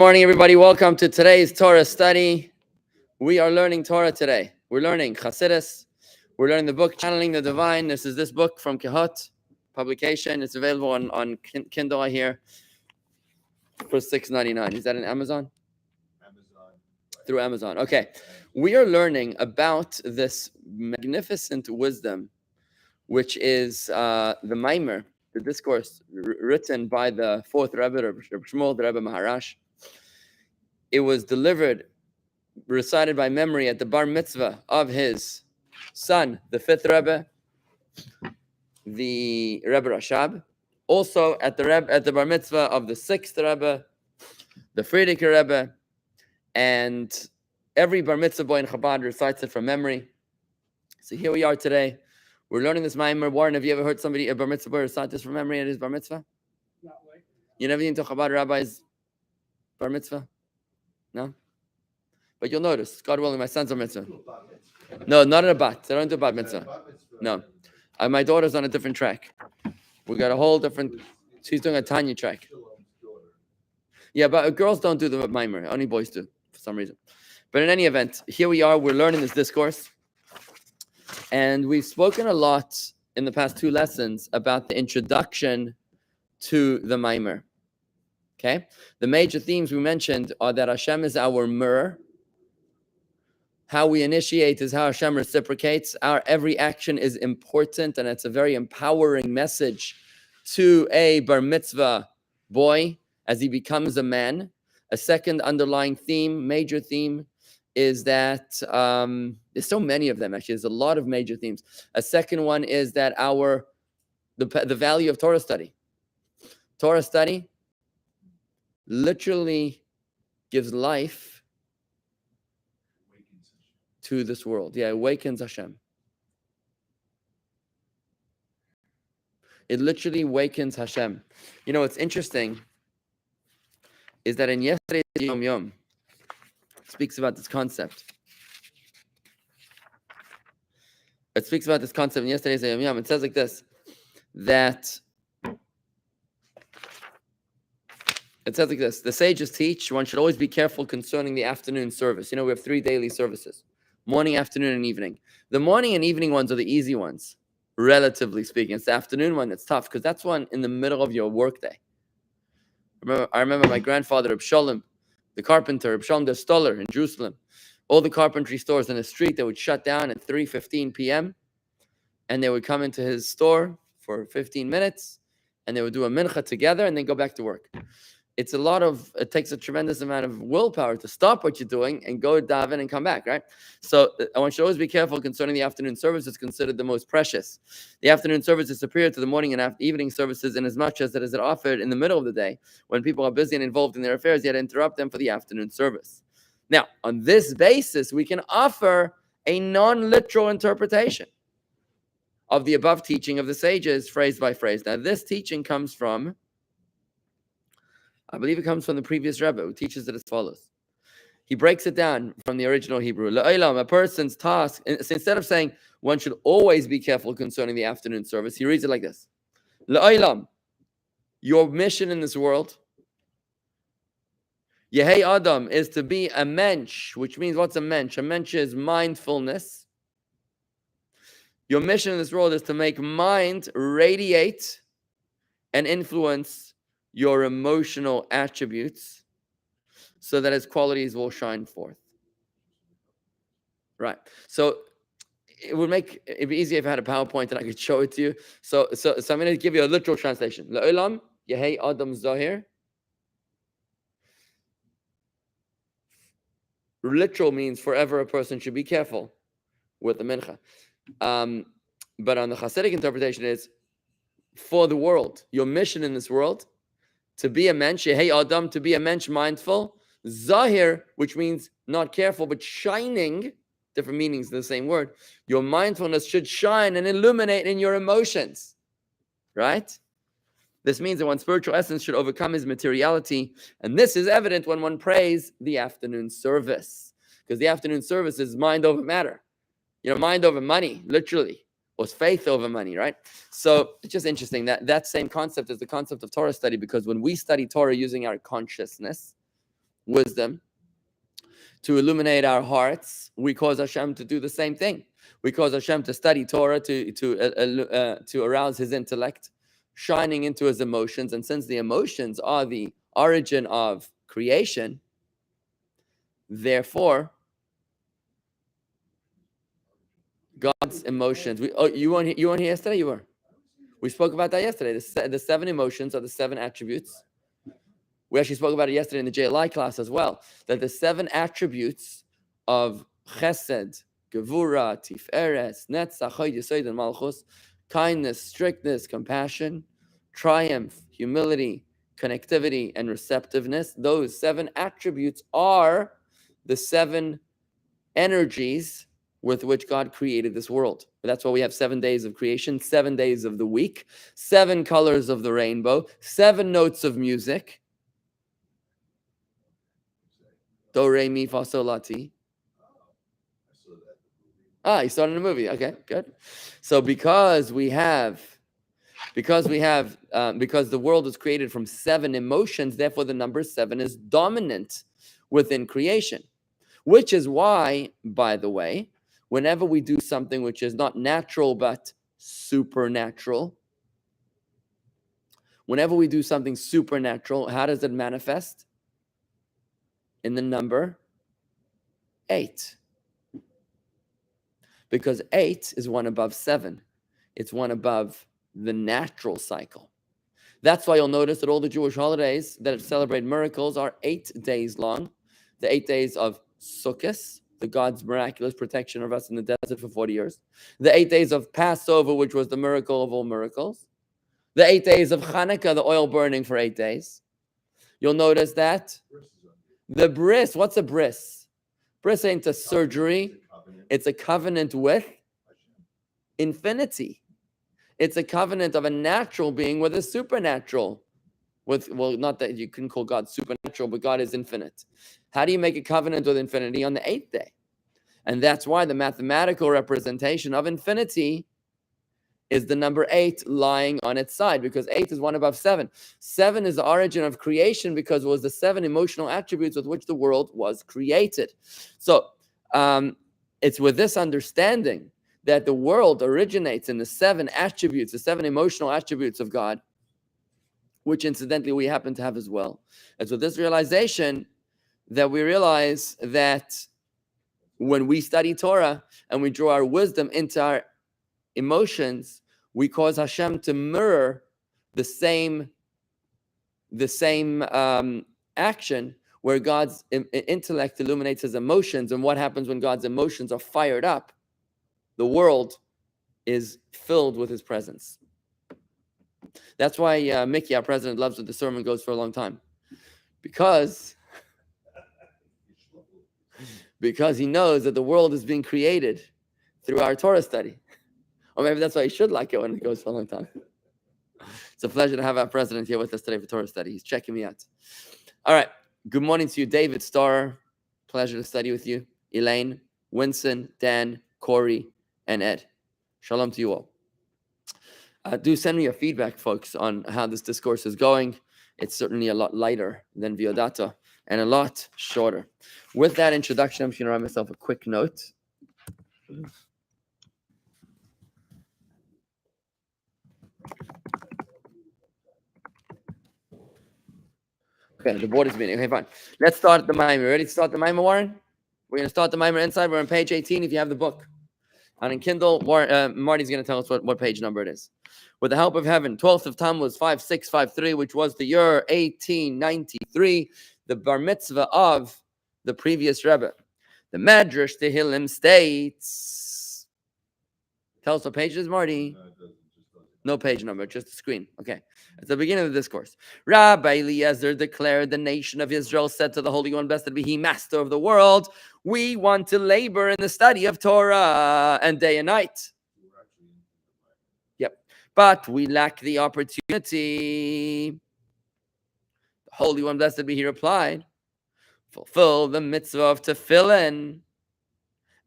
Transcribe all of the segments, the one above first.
Morning, everybody. Welcome to today's Torah study. We are learning Torah today. We're learning Chassidus. We're learning the book Channeling the Divine. This is this book from Kehot publication. It's available on Kindle here for $6.99. Is that on Amazon? Amazon. Through Amazon. Okay. We are learning about this magnificent wisdom, which is the Maimer, the discourse written by the fourth Rebbe, Rabbi Shmuel, the Rebbe Maharash. It was recited by memory at the bar mitzvah of his son, the fifth Rebbe, the Rebbe Rashab. Also at the bar mitzvah of the sixth Rebbe, the Frierdiker Rebbe, and every bar mitzvah boy in Chabad recites it from memory. So here we are today. We're learning this Maimer. Warren, have you ever heard a bar mitzvah boy recite this from memory at his bar mitzvah? Not like You never been to Chabad rabbi's bar mitzvah? No? But you'll notice, God willing, my son's bar mitzvah. No, not at a bat. They don't do bat mitzvah. No. My daughter's on a different track. We got a whole different, she's doing a Tanya track. Yeah, but girls don't do the Maimer. Only boys do, for some reason. But in any event, here we are. We're learning this discourse. And we've spoken a lot in the past two lessons about the introduction to the Maimer. Okay? The major themes we mentioned are that Hashem is our Mer. How we initiate is how Hashem reciprocates. Our every action is important, and it's a very empowering message to a bar mitzvah boy as he becomes a man. A second underlying theme, major theme, is that there's so many of them, actually. There's a lot of major themes. A second one is that the value of Torah study. Torah study literally gives life to this world. Yeah, awakens Hashem. It literally awakens Hashem. You know, what's interesting is that in yesterday's Yom Yom, it speaks about this concept. It speaks about this concept in yesterday's Yom Yom. It says like this, the sages teach one should always be careful concerning the afternoon service. You know, we have 3 daily services, morning, afternoon, and evening. The morning and evening ones are the easy ones, relatively speaking. It's the afternoon one that's tough, because that's one in the middle of your workday. I remember my grandfather, Reb Sholem, the carpenter, Reb Sholem the Stoller in Jerusalem. All the carpentry stores in the street, they would shut down at 3:15 p.m. and they would come into his store for 15 minutes, and they would do a mincha together and then go back to work. It takes a tremendous amount of willpower to stop what you're doing and go daven and come back, right? So one should always be careful concerning the afternoon service. It's considered the most precious. The afternoon service is superior to the morning and evening services in as much as it is offered in the middle of the day when people are busy and involved in their affairs, yet interrupt them for the afternoon service. Now, on this basis, we can offer a non-literal interpretation of the above teaching of the sages, phrase by phrase. Now, this teaching comes from, I believe it comes from the previous Rebbe, who teaches it as follows. He breaks it down from the original Hebrew. La'olam, a person's task, instead of saying one should always be careful concerning the afternoon service, he reads it like this. La'olam, your mission in this world, Yehei Adam, is to be a mensch, which means what's a mensch? A mensch is mindfulness. Your mission in this world is to make mind radiate and influence your emotional attributes so that its qualities will shine forth. Right. So it'd be easier if I had a PowerPoint and I could show it to you. So I'm going to give you a literal translation. La'olam, Yehei Adam Zahir. Literal means forever a person should be careful with the mincha. But on the Hasidic interpretation is for the world. Your mission in this world, to be a mensch, Yehei Adam, to be a mensch mindful. Zahir, which means not careful, but shining, different meanings of the same word. Your mindfulness should shine and illuminate in your emotions. Right? This means that one's spiritual essence should overcome his materiality. And this is evident when one prays the afternoon service. Because the afternoon service is mind over matter. You know, mind over money, literally. Or faith over money, right? So it's just interesting that same concept is the concept of Torah study, because when we study Torah using our consciousness, wisdom, to illuminate our hearts. We cause Hashem to do the same thing. We cause Hashem to study Torah, to arouse his intellect, shining into his emotions. And since the emotions are the origin of creation, therefore, God's emotions. You weren't here yesterday? You were. We spoke about that yesterday. The 7 emotions are the 7 attributes. We actually spoke about it yesterday in the JLI class as well, that the 7 attributes of Chesed, Gevura, Tiferet, Netzach, Hod, Yesod, and Malchus, kindness, strictness, compassion, triumph, humility, connectivity, and receptiveness, those 7 attributes are the 7 energies with which God created this world. That's why we have 7 days of creation, 7 days of the week, 7 colors of the rainbow, 7 notes of music. Do, re, mi, fa, sol, la, ti. You saw it in the movie. Okay, good. So because the world is created from 7 emotions, therefore the number 7 is dominant within creation. Which is why, by the way, whenever we do something which is not natural but supernatural, whenever we do something supernatural, how does it manifest? In the number 8. Because 8 is one above 7. It's one above the natural cycle. That's why you'll notice that all the Jewish holidays that celebrate miracles are 8 days long. The 8 days of Sukkot, the God's miraculous protection of us in the desert for 40 years. The 8 days of Passover, which was the miracle of all miracles. The 8 days of Hanukkah, the oil burning for 8 days. You'll notice that the bris, what's a bris? Bris ain't a surgery. It's a covenant with infinity. It's a covenant of a natural being with a supernatural. Not that you couldn't call God supernatural, but God is infinite. How do you make a covenant with infinity on the 8th day? And that's why the mathematical representation of infinity is the number 8 lying on its side, because 8 is one above 7. 7 is the origin of creation because it was the 7 emotional attributes with which the world was created. So it's with this understanding that the world originates in the 7 attributes, the 7 emotional attributes of God, which incidentally we happen to have as well. It's with this realization that we realize that when we study Torah and we draw our wisdom into our emotions, we cause Hashem to mirror the same action where God's intellect illuminates his emotions. And what happens when God's emotions are fired up? The world is filled with his presence. That's why Mickey, our president, loves that the sermon goes for a long time. Because he knows that the world is being created through our Torah study. Or maybe that's why he should like it when it goes for a long time. It's a pleasure to have our president here with us today for Torah study. He's checking me out. All right. Good morning to you, David Starr. Pleasure to study with you. Elaine, Winston, Dan, Corey, and Ed. Shalom to you all. Do send me your feedback, folks, on how this discourse is going. It's certainly a lot lighter than Viodata and a lot shorter. With that introduction, I'm just going to write myself a quick note. Okay, the board is meeting. Okay, fine. Let's start the Maimer. Ready to start the Maimer, Warren? We're going to start the Maimer inside. We're on page 18 if you have the book. And in Kindle, Marty's going to tell us what page number it is. With the help of heaven, 12th of Tammuz, 5653, which was the year 1893, the bar mitzvah of the previous Rebbe. The Medrash Tehillim states. Tell us what page it is, Marty. No page number, just a screen. Okay. At the beginning of the discourse. Rabbi Eliezer declared, the nation of Israel said to the Holy One, blessed be he, master of the world, we want to labor in the study of Torah and day and night. Yep. But we lack the opportunity. The Holy One, blessed be he, replied, fulfill the mitzvah of tefillin,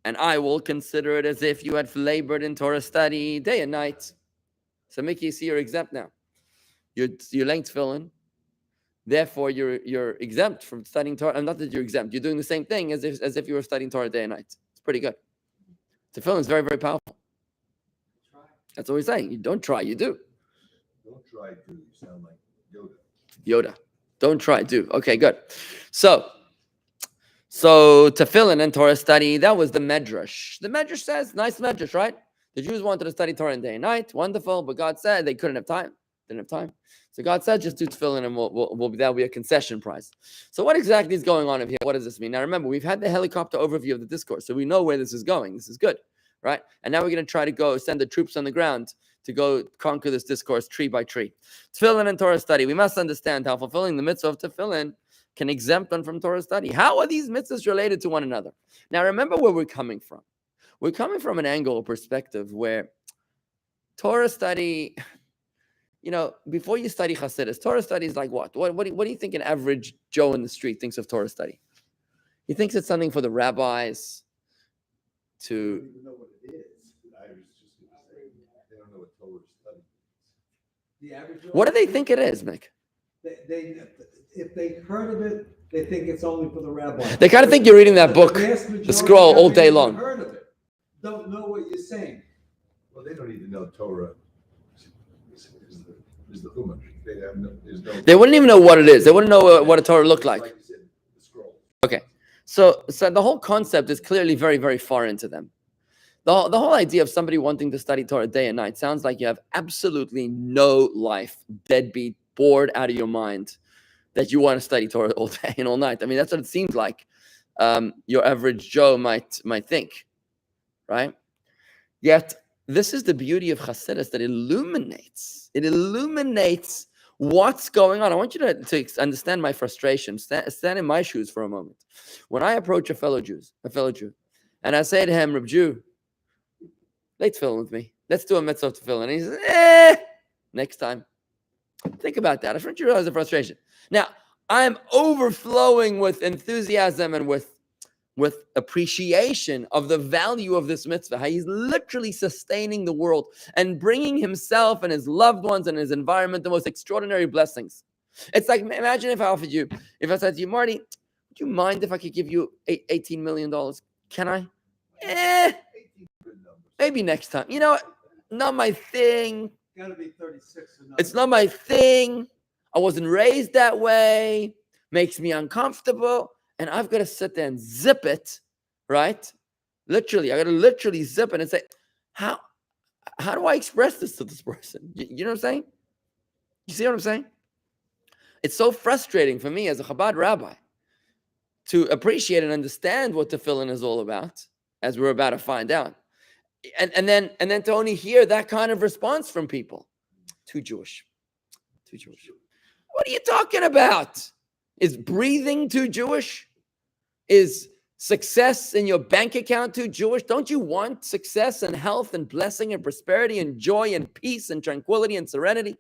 and I will consider it as if you had labored in Torah study day and night. So Mickey, you see you're exempt now. You're laying tefillin. Therefore, you're exempt from studying Torah. And not that you're exempt. You're doing the same thing as if you were studying Torah day and night. It's pretty good. Tefillin is very, very powerful. That's what we're saying. You don't try, you do. Don't try to. You sound like Yoda. Yoda. Don't try, do. Okay, good. So tefillin and Torah study, that was the Medrash. The Medrash says, nice Medrash, right? The Jews wanted to study Torah in day and night. Wonderful. But God said they couldn't have time. Didn't have time. So God said, just do tefillin and that'll be a concession prize. So what exactly is going on here? What does this mean? Now remember, we've had the helicopter overview of the discourse, so we know where this is going. This is good, right? And now we're going to try to send the troops on the ground to go conquer this discourse tree by tree. Tefillin and Torah study. We must understand how fulfilling the mitzvah of tefillin can exempt one from Torah study. How are these mitzvahs related to one another? Now remember where we're coming from. We're coming from an angle or perspective where Torah study, before you study Hasidus, Torah study is like what? What do you think an average Joe in the street thinks of Torah study? He thinks it's something for the rabbis to... They don't even know what it is. I was just going to say, they don't know what Torah study is. The average. What do they think it is, Mick? If they heard of it, they think it's only for the rabbi. They kind of think you're reading that book, the scroll, all day long. Heard of it, don't know what you're saying. Well, they don't even know Torah is the Chumash. They wouldn't even know what it is. They wouldn't know what a Torah looked like. Like you said, the scroll. Okay, so the whole concept is clearly very, very foreign to them. The whole idea of somebody wanting to study Torah day and night sounds like you have absolutely no life, deadbeat, bored out of your mind, that you want to study Torah all day and all night. I mean, that's what it seems like your average Joe might think, right? Yet, this is the beauty of Hasidus, that it illuminates what's going on. I want you to understand my frustration. Stand in my shoes for a moment. When I approach a fellow Jew, and I say to him, Rabbi Jew, lay tefillin with me. Let's do a mitzvah of tefillin. And he says, next time. Think about that. I want you to realize the frustration. Now, I'm overflowing with enthusiasm and with appreciation of the value of this mitzvah, how he's literally sustaining the world and bringing himself and his loved ones and his environment the most extraordinary blessings. It's like, imagine if I said to you, Marty, would you mind if I could give you $18 million? Can I? Maybe next time. You know what? Not my thing. Gotta be 36 or It's not my thing. I wasn't raised that way. Makes me uncomfortable. And I've got to sit there and zip it, right? Literally, I got to literally zip it and say, how do I express this to this person? You know what I'm saying? You see what I'm saying? It's so frustrating for me as a Chabad rabbi to appreciate and understand what tefillin is all about, as we're about to find out. And then to only hear that kind of response from people. Too Jewish. What are you talking about? Is breathing too Jewish? Is success in your bank account too Jewish? Don't you want success and health and blessing and prosperity and joy and peace and tranquility and serenity?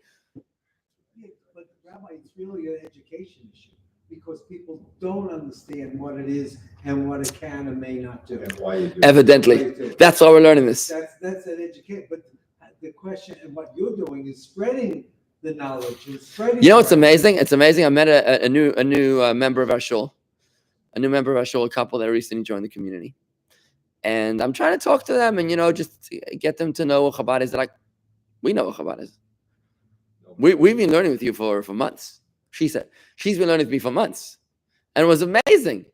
Yeah, but Rabbi, it's really an education issue because people don't understand what it is and what it can and may not do. And why you do it. Evidently. That's why we're learning this. That's an education. But the question and what you're doing is spreading the knowledge and spreading. You know what's amazing? It's amazing. I met a new member of our shul, a couple that recently joined the community, and I'm trying to talk to them and just get them to know what Chabad is. They're like, we know what Chabad is. We've been learning with you for months. She said she's been learning with me for months, and it was amazing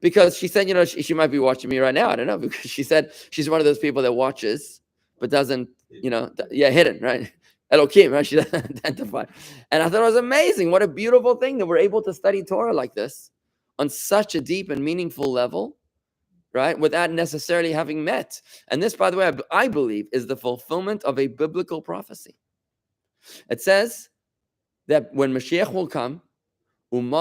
because she said she might be watching me right now. I don't know, because she said she's one of those people that watches but doesn't hidden, right? Elohim, right? She doesn't identify. And I thought it was amazing. What a beautiful thing that we're able to study Torah like this on such a deep and meaningful level, right? Without necessarily having met. And this, by the way, I believe is the fulfillment of a biblical prophecy. It says that when Mashiach will come, and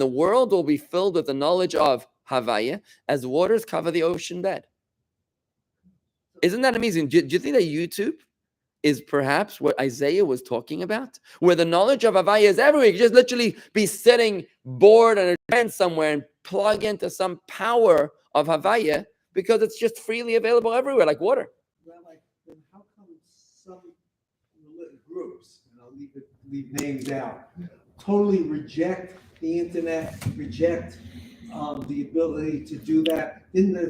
the world will be filled with the knowledge of Havaya as waters cover the ocean bed. Isn't that amazing? Do you think that YouTube is perhaps what Isaiah was talking about? Where the knowledge of Havaya is everywhere. You just literally be sitting bored on a tent somewhere and plug into some power of Havaya because it's just freely available everywhere, like water. Rabbi, then how come some groups, and I'll leave names out, totally reject the internet, reject the ability to do that.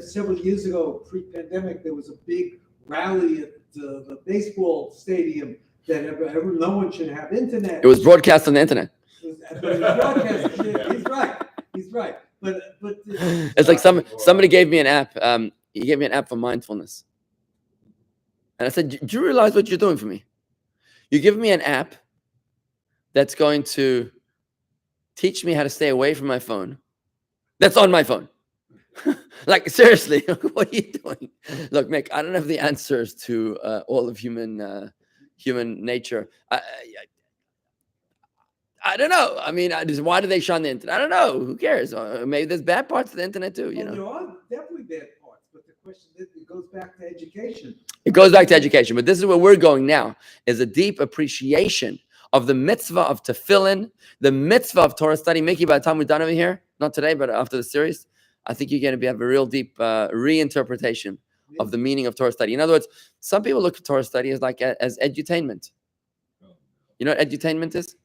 Several years ago, pre-pandemic, there was a big rally at the baseball stadium that no one should have internet. It was broadcast on the internet. But it was broadcast. He's right. But It's like somebody gave me an app. He gave me an app for mindfulness. And I said, do you realize what you're doing for me? You give me an app that's going to teach me how to stay away from my phone. That's on my phone. Like, seriously, what are you doing? Look, Mick, I don't have the answers to all of human nature. I don't know. I mean, why do they shun the internet? I don't know. Who cares? Maybe there's bad parts of the internet too. You know, there are definitely bad parts, but the question is, it goes back to education. It goes back to education, but this is where we're going now: is a deep appreciation of the mitzvah of tefillin, the mitzvah of Torah study. Mickey, by the time we're done over here, not today, but after the series, I think you're going to have a real deep reinterpretation of the meaning of Torah study. In other words, some people look at Torah study as as edutainment. You know what edutainment is?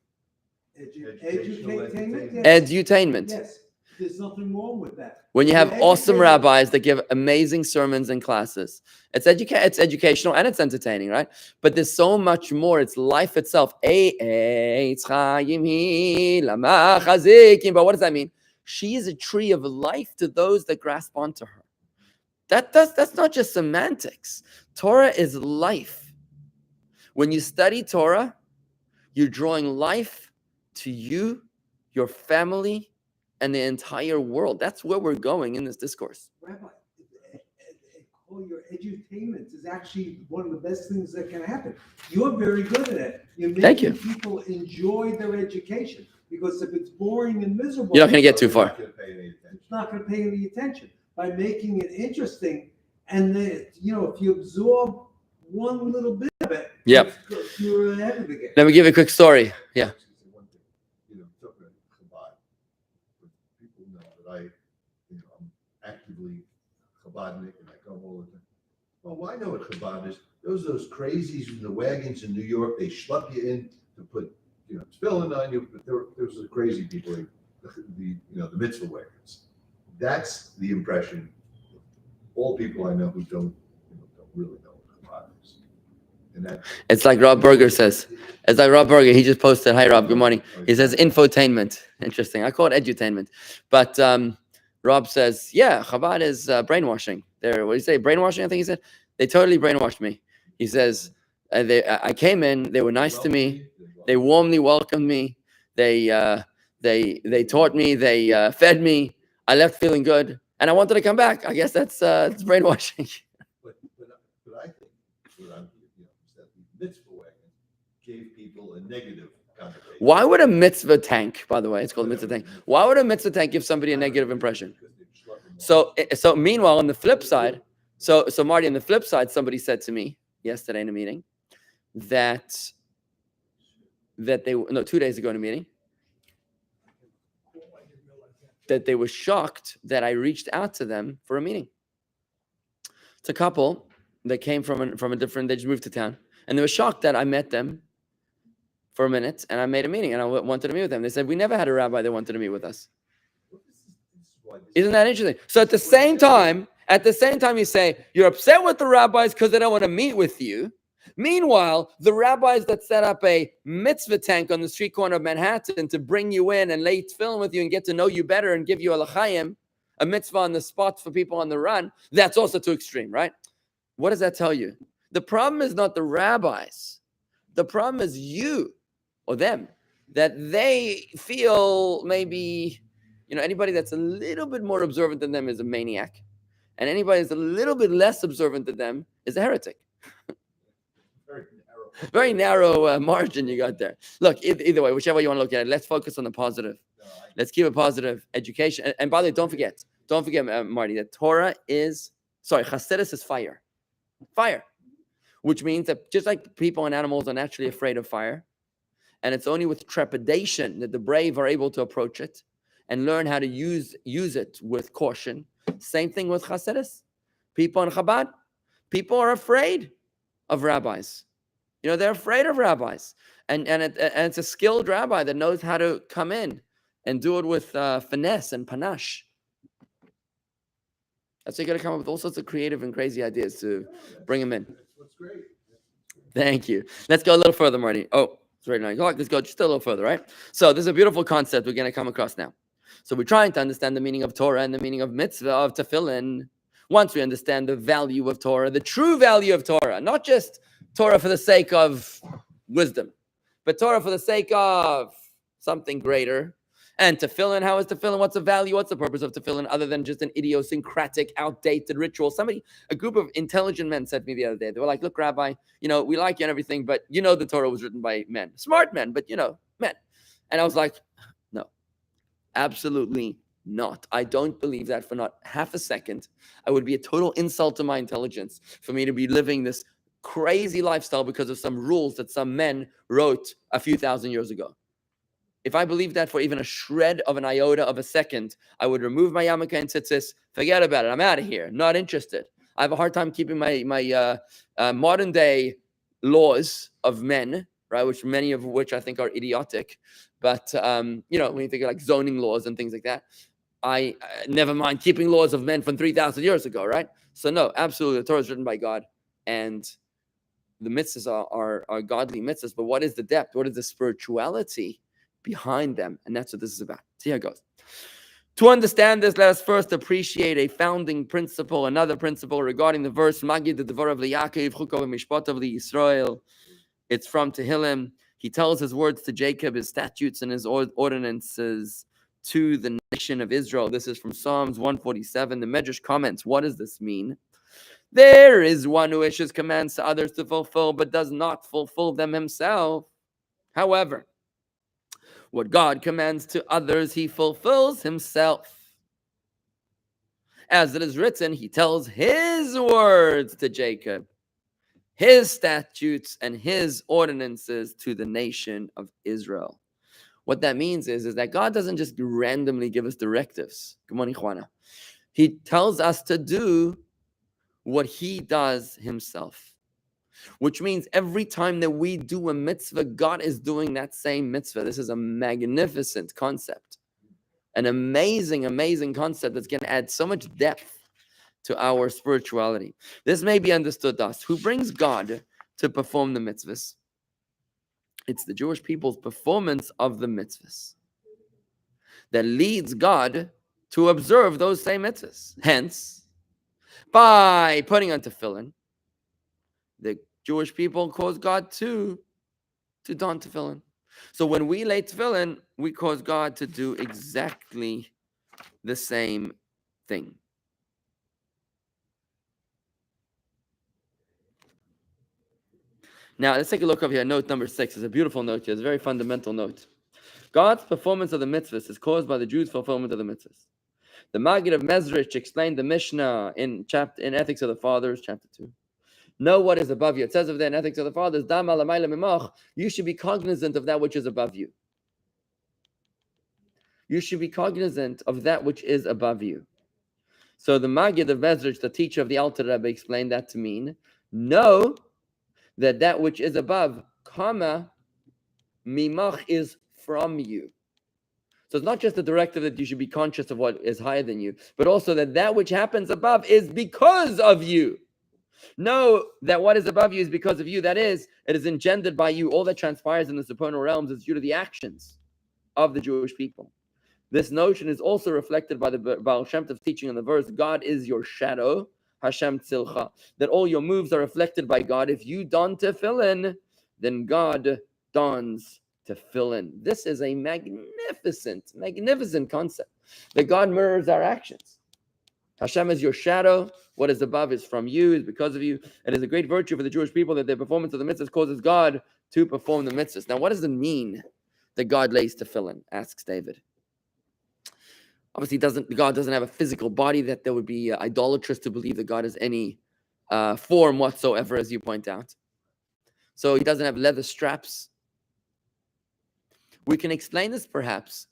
Edutainment. Yes, there's nothing wrong with that. When you have awesome rabbis that give amazing sermons and classes, it's educational and it's entertaining, right? But there's so much more. It's life itself. But what does that mean? She is a tree of life to those that grasp onto her. That's not just semantics. Torah is life. When you study Torah, you're drawing life to you, your family, and the entire world. That's where we're going in this discourse. Rabbi, call your edutainment is actually one of the best things that can happen. You're very good at it. You're making people enjoy their education, because if it's boring and miserable, you're not going to get too far. It's not going to pay any attention. By making it interesting, and then, if you absorb one little bit of it, you're ahead of the game. Let me give you a quick story. Yeah. I'm actively Chabadnik, and I come all the time. Well, I know what Chabad is. Those crazies in the wagons in New York, they schlep you in to put, tefillin on you, but there was the crazy people, the mitzvah wagons. That's the impression of all people I know who don't really know what Chabad is. And it's like Rob Berger says. It's like Rob Berger. He just posted, "Hi Rob, good morning." He says infotainment. Interesting. I call it edutainment. But Rob says, yeah, Chabad is brainwashing. What do you say? Brainwashing, I think he said. They totally brainwashed me. He says, I came in, they were nice to me. They warmly welcomed me. They taught me, they fed me. I left feeling good, and I wanted to come back. I guess that's it's brainwashing. But I think what I'm is that the mitzvah wagon gave people a negative connotation. Why would a mitzvah tank, by the way, it's called a mitzvah tank. Why would a mitzvah tank give somebody a negative impression? So meanwhile, on the flip side, so Marty, on the flip side, somebody said to me yesterday in a meeting that 2 days ago in a meeting, that they were shocked that I reached out to them for a meeting. It's a couple that came from a different, they just moved to town, and they were shocked that I met them for a minute and I made a meeting and I wanted to meet with them. They said, we never had a rabbi that wanted to meet with us. Isn't that interesting? So at the same time, you say you're upset with the rabbis because they don't want to meet with you. Meanwhile, the rabbis that set up a mitzvah tank on the street corner of Manhattan to bring you in and lay tefillin with you and get to know you better and give you a l'chaim, a mitzvah on the spot for people on the run, that's also too extreme, right? What does that tell you? The problem is not the rabbis. The problem is you or them, that they feel maybe, anybody that's a little bit more observant than them is a maniac. And anybody that's a little bit less observant than them is a heretic. Very narrow margin you got there. Look, either way, whichever way you want to look at it, let's focus on the positive. Let's keep a positive education. And by the way, don't forget, Marty, that Chassidus is fire. Fire. Which means that just like people and animals are naturally afraid of fire, and it's only with trepidation that the brave are able to approach it and learn how to use it with caution. Same thing with Chassidus. People in Chabad, people are afraid of rabbis. They're afraid of rabbis, and it's a skilled rabbi that knows how to come in and do it with finesse and panache. That's why you got to come up with all sorts of creative and crazy ideas to bring them in. That's great. Thank you. Let's go a little further, Marty. Oh, it's right 9 o'clock. Let's go just a little further, right? So this is a beautiful concept we're going to come across now. So we're trying to understand the meaning of Torah and the meaning of mitzvah, of tefillin. Once we understand the value of Torah, the true value of Torah, not just Torah for the sake of wisdom, but Torah for the sake of something greater. And tefillin, how is tefillin? What's the value? What's the purpose of tefillin other than just an idiosyncratic, outdated ritual? A group of intelligent men said to me the other day, they were like, look, Rabbi, we like you and everything, but the Torah was written by men. Smart men, but men. And I was like, no, absolutely not. I don't believe that for not half a second. I would be a total insult to my intelligence for me to be living this crazy lifestyle because of some rules that some men wrote a few thousand years ago. If I believed that for even a shred of an iota of a second, I would remove my yarmulke and tzitzis. Forget about it. I'm out of here. Not interested. I have a hard time keeping my modern day laws of men, right? Which many of which I think are idiotic. But when you think of like zoning laws and things like that, I never mind keeping laws of men from 3,000 years ago, right? So no, absolutely, the Torah is written by God, and the mitzvahs are godly mitzvahs. But what is the depth? What is the spirituality behind them? And that's what this is about. See how it goes. To understand this, let us first appreciate a founding principle, another principle regarding the verse, Magid Devorav Yaakov, Chukov Mishpatav Yisrael. It's from Tehillim. He tells his words to Jacob, his statutes and his ordinances to the nation of Israel. This is from Psalms 147. The Medrash comments, what does this mean? There is one who issues commands to others to fulfill, but does not fulfill them himself. However, what God commands to others, he fulfills himself. As it is written, he tells his words to Jacob, his statutes and his ordinances to the nation of Israel. What that means is that God doesn't just randomly give us directives. Good morning, Juana. He tells us to do what he does himself. Which means every time that we do a mitzvah, God is doing that same mitzvah. This is a magnificent concept. An amazing, amazing concept that's going to add so much depth to our spirituality. This may be understood thus. Who brings God to perform the mitzvahs? It's the Jewish people's performance of the mitzvahs that leads God to observe those same mitzvahs. Hence, by putting on tefillin, the Jewish people cause God to don tefillin. So when we lay tefillin, we cause God to do exactly the same thing. Now, let's take a look over here. Note number 6 is a beautiful note here. It's a very fundamental note. God's performance of the mitzvahs is caused by the Jews' fulfillment of the mitzvahs. The Maggid of Mezrich explained the Mishnah in Ethics of the Fathers, chapter 2. Know what is above you. It says over there in Ethics of the Fathers, you should be cognizant of that which is above you. You should be cognizant of that which is above you. So the Maggid of Mezrich, the teacher of the Alter Rebbe, explained that to mean, know that which is above, comma, mimach, is from you. So it's not just the directive that you should be conscious of what is higher than you, but also that which happens above is because of you. Know that what is above you is because of you. That is, it is engendered by you. All that transpires in the supernal realms is due to the actions of the Jewish people. This notion is also reflected by the Baal Shem Tov teaching in the verse, God is your shadow, Hashem tzilcha, that all your moves are reflected by God. If you don tefillin, then God dons tefillin. This is a magnificent, magnificent concept, that God mirrors our actions. Hashem is your shadow. What is above is from you, is because of you. It is a great virtue for the Jewish people that their performance of the mitzvahs causes God to perform the mitzvahs. Now, what does it mean that God lays tefillin? Asks David. Obviously, God doesn't have a physical body, that there would be idolatrous to believe that God has any form whatsoever, as you point out. So he doesn't have leather straps. We can explain this perhaps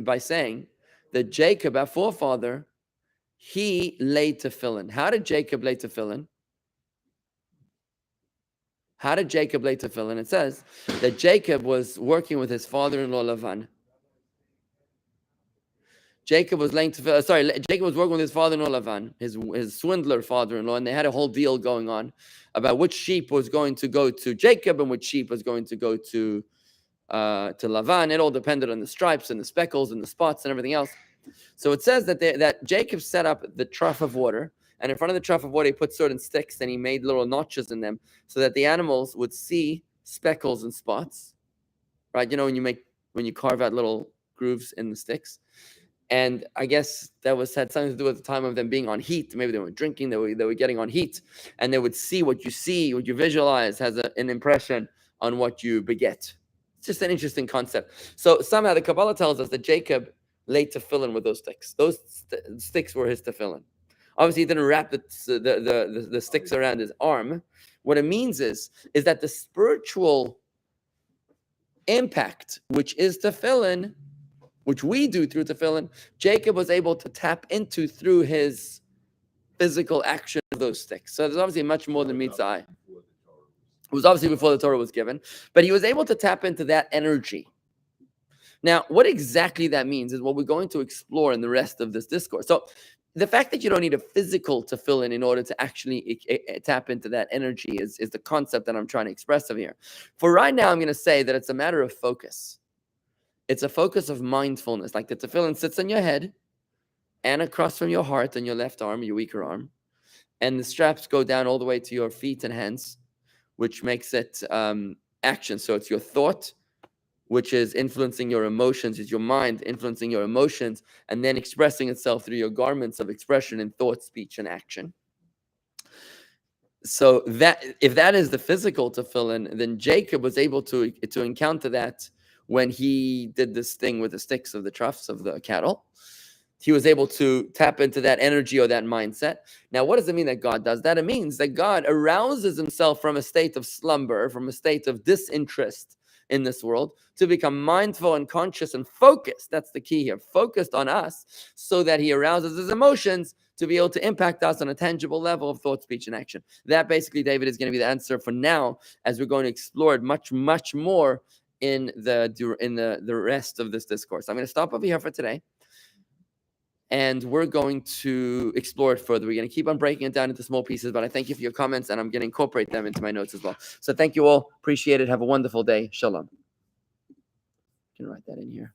by saying that Jacob, our forefather, he laid tefillin. How did Jacob lay tefillin? How did Jacob lay tefillin? It says that Jacob was working with his father-in-law Lavan. Jacob was laying tefillin. Jacob was working with his father-in-law Lavan, his swindler father-in-law, and they had a whole deal going on about which sheep was going to go to Jacob and which sheep was going to go to Lavan. It all depended on the stripes and the speckles and the spots and everything else. So it says that Jacob set up the trough of water, and in front of the trough of water, he put certain sticks and he made little notches in them so that the animals would see speckles and spots, right? You know, when you carve out little grooves in the sticks. And I guess that had something to do with the time of them being on heat. Maybe they were drinking, they were getting on heat, and they would see, what you visualize has an impression on what you beget. It's just an interesting concept. So somehow the Kabbalah tells us that Jacob laid tefillin with those sticks. Those sticks were his tefillin. Obviously, he didn't wrap the sticks around his arm. What it means is that the spiritual impact, which is tefillin, which we do through tefillin, Jacob was able to tap into through his physical action of those sticks. So there's obviously much more than meets the eye. It was obviously before the Torah was given, but he was able to tap into that energy. Now, what exactly that means is what we're going to explore in the rest of this discourse. So the fact that you don't need a physical tefillin in order to actually tap into that energy is the concept that I'm trying to express over here. For right now, I'm going to say that it's a matter of focus. It's a focus of mindfulness, like the tefillin sits on your head and across from your heart and your left arm, your weaker arm, and the straps go down all the way to your feet and hands, which makes it action. So it's your thought, which is influencing your emotions, is your mind influencing your emotions, and then expressing itself through your garments of expression in thought, speech, and action. So that if that is the physical tefillin, then Jacob was able to encounter that when he did this thing with the sticks of the troughs of the cattle. He was able to tap into that energy or that mindset. Now, what does it mean that God does that? It means that God arouses himself from a state of slumber, from a state of disinterest in this world, to become mindful and conscious and focused. That's the key here. Focused on us, so that he arouses his emotions to be able to impact us on a tangible level of thought, speech, and action. That basically, David, is going to be the answer for now, as we're going to explore it much, much more in the rest of this discourse. I'm going to stop over here for today, and we're going to explore it further. We're going to keep on breaking it down into small pieces, but I thank you for your comments, and I'm going to incorporate them into my notes as well. So thank you all. Appreciate it. Have a wonderful day. Shalom. You can write that in here.